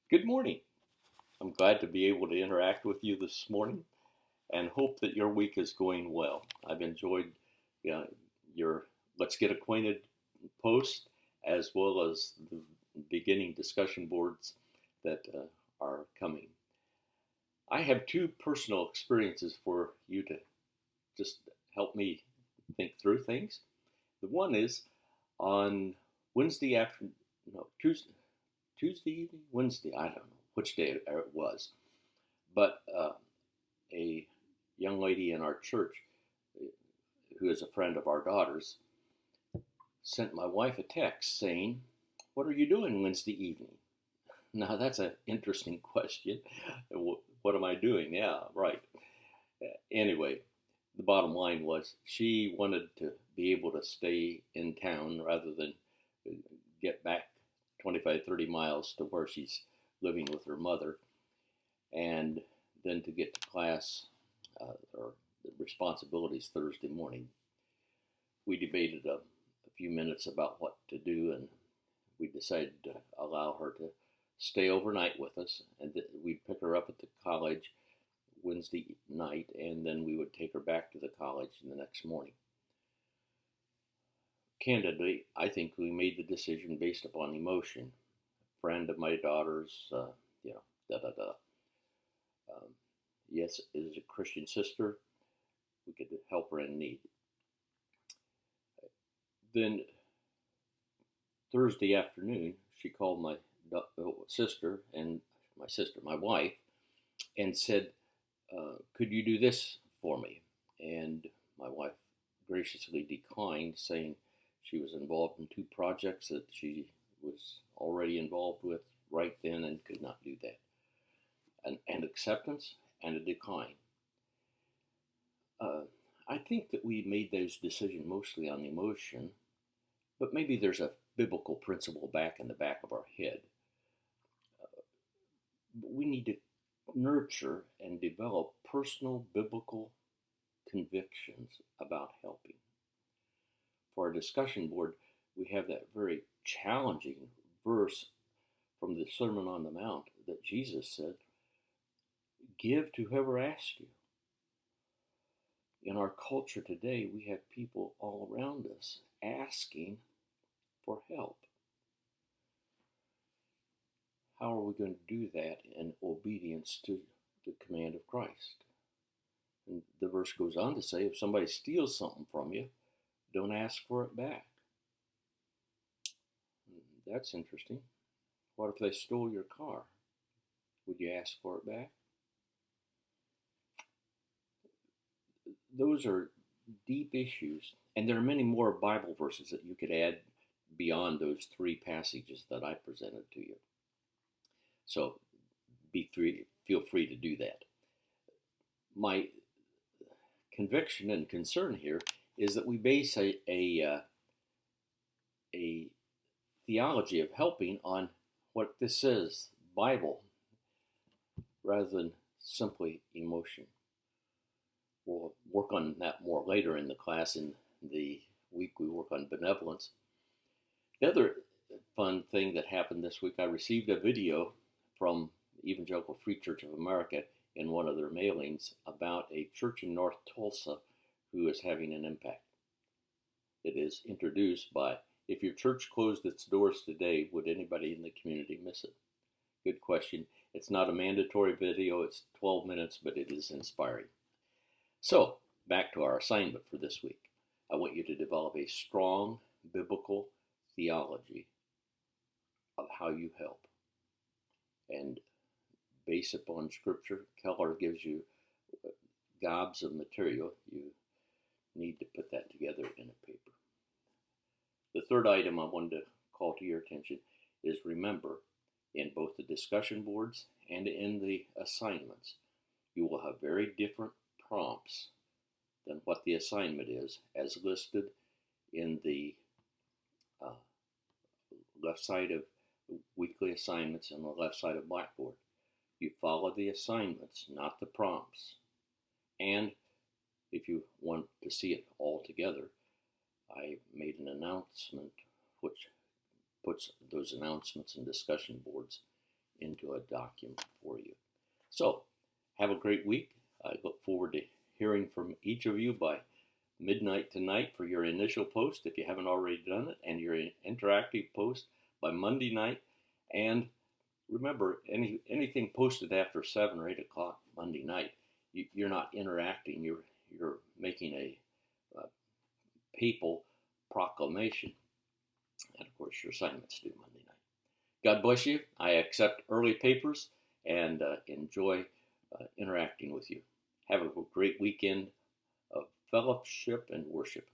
Good morning. I'm glad to be able to interact with you this morning and hope that your week is going well. I've enjoyed your Let's Get Acquainted post as well as the beginning discussion boards that are coming. I have two personal experiences for you to just help me think through things. The one is on Wednesday afternoon, no, Tuesday evening, Wednesday, I don't know which day it was, but a young lady in our church who is a friend of our daughter's sent my wife a text saying, "What are you doing Wednesday evening?" Now that's an interesting question. What am I doing? Yeah, right. Anyway, the bottom line was she wanted to be able to stay in town rather than get back 25, 30 miles to where she's living with her mother, and then to get to class or responsibilities Thursday morning. We debated a few minutes about what to do, and we decided to allow her to stay overnight with us, and we'd pick her up at the college Wednesday night, and then we would take her back to the college the next morning. Candidly, I think we made the decision based upon emotion. Friend of my daughter's, da da da. Yes, is a Christian sister. We could help her in need. Then Thursday afternoon, she called my sister and my wife, and said, "Could you do this for me?" And my wife graciously declined, saying she was involved in two projects that she was already involved with right then and could not do that. An acceptance and a decline. Uh, I think that we made those decisions mostly on emotion, but maybe there's a biblical principle back in the back of our head. We need to nurture and develop personal biblical convictions about helping. For our discussion board, we have that very challenging verse from the Sermon on the Mount that Jesus said, "Give to whoever asks you." In our culture today, we have people all around us asking for help. How are we going to do that in obedience to the command of Christ? And the verse goes on to say, if somebody steals something from you, don't ask for it back. That's interesting. What if they stole your car? Would you ask for it back? Those are deep issues, and there are many more Bible verses that you could add beyond those three passages that I presented to you. So feel free to do that. My conviction and concern here is that we base a theology of helping on what this is, Bible, rather than simply emotion. We'll work on that more later in the class. In the week we work on benevolence. The other fun thing that happened this week, I received a video from Evangelical Free Church of America in one of their mailings about a church in North Tulsa who is having an impact. It is introduced by, if your church closed its doors today, would anybody in the community miss it? Good question. It's not a mandatory video, it's 12 minutes, but it is inspiring. So, back to our assignment for this week. I want you to develop a strong biblical theology of how you help. And based upon Scripture, Keller gives you gobs of material. You need to put that together in a paper. The third item I wanted to call to your attention is, remember, in both the discussion boards and in the assignments, you will have very different prompts than what the assignment is, as listed in the left side of weekly assignments and the left side of Blackboard. You follow the assignments, not the prompts. And if you want to see it all together, I made an announcement which puts those announcements and discussion boards into a document for you. So, have a great week. I look forward to hearing from each of you by midnight tonight for your initial post, if you haven't already done it, and your interactive post by Monday night. And remember, anything posted after 7 or 8 o'clock Monday night, you're not interacting. You're making a papal proclamation. And of course, your assignment's due Monday night. God bless you. I accept early papers and enjoy interacting with you. Have a great weekend of fellowship and worship.